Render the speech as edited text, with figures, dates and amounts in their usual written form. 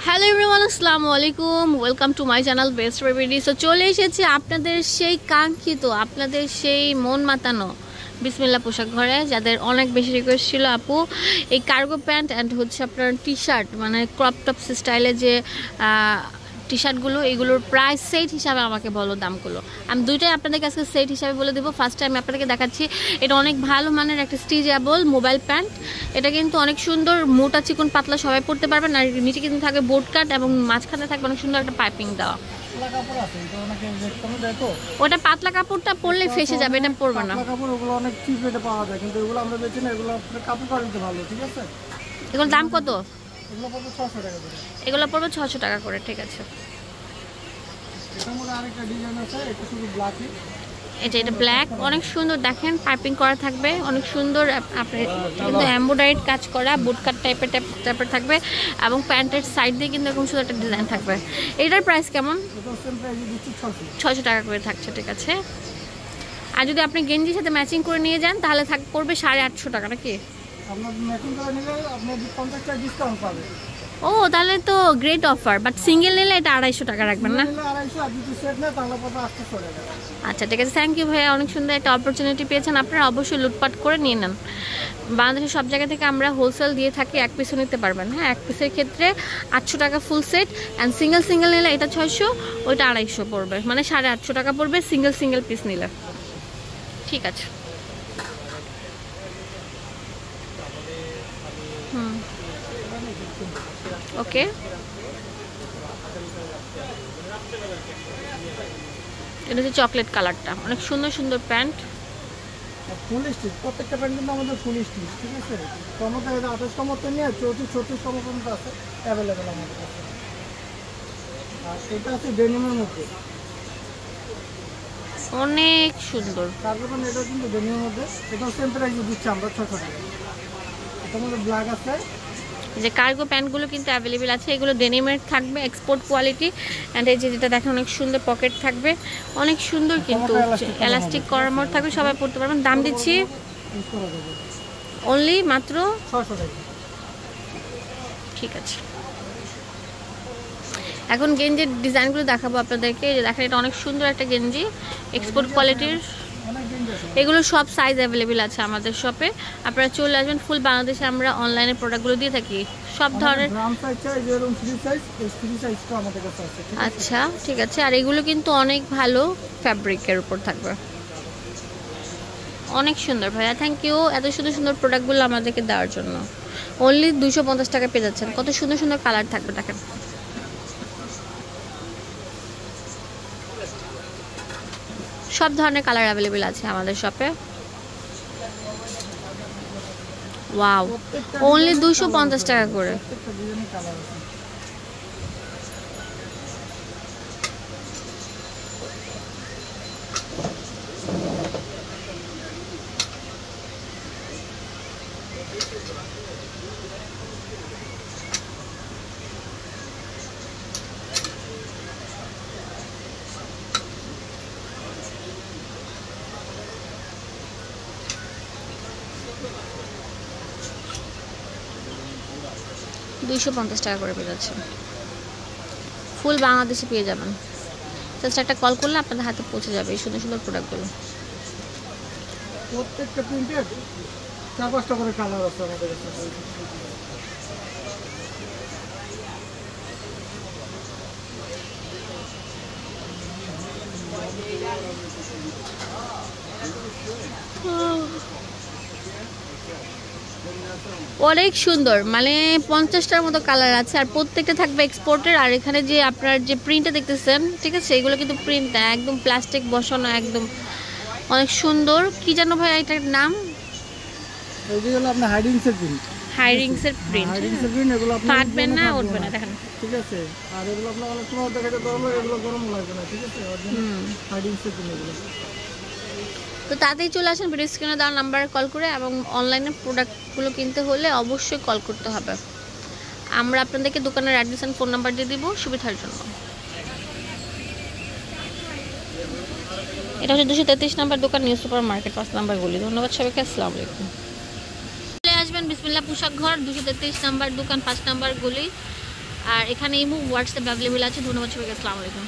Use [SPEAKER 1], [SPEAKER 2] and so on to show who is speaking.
[SPEAKER 1] Hello everyone, আসসালামু আলাইকুম। Welcome to my channel best baby. So চলে এসেছি আপনাদের সেই কাঙ্ক্ষিত, আপনাদের সেই মন মাতানো বিসমিল্লাহ পোশাক ঘরে, যাদের অনেক বেশি রিকোয়েস্ট ছিল আপু এই কার্গো প্যান্ট অ্যান্ড হচ্ছে আপনার টি শার্ট, মানে ক্রপ টপ স্টাইলে যে টি শার্টগুলো, এগুলোর প্রাইস সেট হিসাবে আমাকে বলো দামগুলো। আমি দুইটাই আপনাদেরকে আজকে সেট হিসাবে বলে দেবো। ফার্স্টে আমি আপনাদেরকে দেখাচ্ছি, এটা অনেক ভালো মানের একটা স্টিচেবল মোবাইল প্যান্ট। এটা কিন্তু অনেক সুন্দর, মোটা চিকন পাতলা সবাই পরতে পারবেন। আর নিচে কিন্তু থাকবে বোট কাট এবং মাঝখানে থাকবে অনেক সুন্দর একটা পাইপিং দেওয়া। ওটা পাতলা কাপড়টা পরলে ফেসে যাবে, এটা পরবে না। এগুলোর দাম কত? এগুলো পড়বে 600 টাকা করে। ঠিক আছে, এটা ব্ল্যাক, অনেক সুন্দর দেখেন, পাইপিং করা থাকবে অনেক সুন্দর। আপনার কিন্তু এমব্রয়ডারি কাজ করা বুটকাট টাইপের থাকবে এবং প্যান্টের সাইড দিয়ে কিন্তু এরকম সুন্দর একটা ডিজাইন থাকবে। এটার প্রাইস কেমন? 600 টাকা করে থাকছে। ঠিক আছে, আর যদি আপনি গেঞ্জির সাথে ম্যাচিং করে নিয়ে যান তাহলে পড়বে 850 টাকা নাকি? ও তাহলে তো গ্রেট অফার, বাট সিঙ্গেল নিলে এটা 250 টাকা রাখবেন না? আচ্ছা ঠিক আছে, থ্যাংক ইউ ভাইয়া, অনেক সুন্দর একটা অপরচুনিটি পেয়েছেন আপনারা, অবশ্যই লুটপাট করে নিয়ে নেন। বাংলাদেশের সব জায়গা থেকে আমরা হোলসেল দিয়ে থাকি, এক পিসও নিতে পারবেন। হ্যাঁ, এক পিসের ক্ষেত্রে 800 টাকা ফুল সেট, অ্যান্ড সিঙ্গেল নিলে এটা 600, ওইটা 250 পড়বে, মানে 850 টাকা পড়বে সিঙ্গেল পিস নিলে। ঠিক আছে, ওকে। এটা হচ্ছে চকলেট কালারটা, অনেক সুন্দর প্যান্ট।
[SPEAKER 2] ফুল স্টিচ, প্রত্যেকটা প্যান্ট কিন্তু আমাদের ফুল স্টিচ। ঠিক আছে, টমেটো 28 মতো নিয়ে 34 পর্যন্ত আছে অ্যাভেলেবেল আমাদের কাছে। আর এটা আছে ডেনিমের মধ্যে,
[SPEAKER 1] অনেক সুন্দর।
[SPEAKER 2] তারপর এটা কিন্তু ডেনিমের মধ্যে, এটাও সেম প্রাইস দিচ্ছি আমরা 600 টাকা। এটার মধ্যে ব্ল্যাক আছে।
[SPEAKER 1] যে কার্গো প্যান্টগুলো কিন্তু অ্যাভেলেবেল আছে, এগুলো ডেনিমের থাকবে, এক্সপোর্ট কোয়ালিটি। অ্যান্ড এই যেটা দেখেন অনেক সুন্দর পকেট থাকবে, অনেক সুন্দর, কিন্তু এলাস্টিক করার মতো থাকবে, সবাই পড়তে পারবেন। দাম দিচ্ছি অনলি মাত্র
[SPEAKER 2] 600 টাকা।
[SPEAKER 1] ঠিক আছে, এখন গেঞ্জির ডিজাইনগুলো দেখাবো আপনাদেরকে। দেখেন এটা অনেক সুন্দর একটা গেঞ্জি, এক্সপোর্ট কোয়ালিটির। এগুলো সব সাইজ অ্যাভেলেবেল আছে আমাদের শপে, আপনারা চলে আসবেন। ফুল বাংলাদেশে আমরা অনলাইনে প্রোডাক্টগুলো দিয়ে থাকি, সব ধরনের। আচ্ছা ঠিক আছে, আর এগুলো কিন্তু অনেক ভালো ফ্যাব্রিকের উপর থাকবে, অনেক সুন্দর ভাইয়া, থ্যাংক ইউ এত সুন্দর প্রোডাক্টগুলো আমাদেরকে দেওয়ার জন্য। অনলি 250 টাকা পেয়ে যাচ্ছেন, কত সুন্দর কালার থাকবে দেখেন। সব ধরনের কালার অ্যাভেলেবেল আছে আমাদের শপে। ওয়াও, অনলি 250 টাকা করে। টাকা করে পেয়ে যাচ্ছে, ফুল বাংলাদেশে পেয়ে যাবেন। জাস্ট একটা কল করলে আপনাদের হাতে পৌঁছে যাবে এই সুন্দর প্রোডাক্টগুলো।
[SPEAKER 2] প্রত্যেকটা প্রিন্টের 4-5টা করে কালার আছে আমাদের কাছে।
[SPEAKER 1] অনেক সুন্দর, মানে 50টার মতো কালার আছে, আর প্রত্যেকটা থাকবে এক্সপোর্টের। আর এখানে যে আপনার যে প্রিন্টটা দেখতেছেন, ঠিক আছে, এগুলো কিন্তু প্রিন্ট না, একদম প্লাস্টিক বসানো, একদম অনেক সুন্দর। কি জানো ভাই এটার নাম?
[SPEAKER 2] এইগুলো আপনার হাইডিংসের প্রিন্ট,
[SPEAKER 1] হাইডিংসের প্রিন্ট।
[SPEAKER 2] এগুলো
[SPEAKER 1] ফাটবে না, উঠবে না, দেখেন।
[SPEAKER 2] ঠিক আছে, আর এগুলো আপনার অনেক সময় দেখাতে গরম লাগে, এগুলো গরম লাগবে না। ঠিক আছে, হাইডিংসের প্রিন্ট এগুলো।
[SPEAKER 1] তো তাতেই চলে আসেন ভিডিও স্ক্রিনে দেওয়া নাম্বারে কল করে, এবং অনলাইনে প্রোডাক্টগুলো কিনতে হলে অবশ্যই কল করতে হবে। আমরা আপনাদেরকে দোকানের অ্যাড্রেস এন্ড ফোন নাম্বার দিয়ে দিব সুবিধার জন্য। এটা হচ্ছে 233 নম্বর দোকান, নিউ সুপার মার্কেট, 5 নম্বর গলি। ধন্যবাদ সবাইকে, আসসালামু আলাইকুম। চলে আসবেন বিসমিল্লাহ পোশাক ঘর, 233 নম্বর দোকান, 5 নম্বর গলি। আর এখানে ইমো হোয়াটসঅ্যাপ অ্যাভেলেবেল আছে। ধন্যবাদ সবাইকে, আসসালামু আলাইকুম।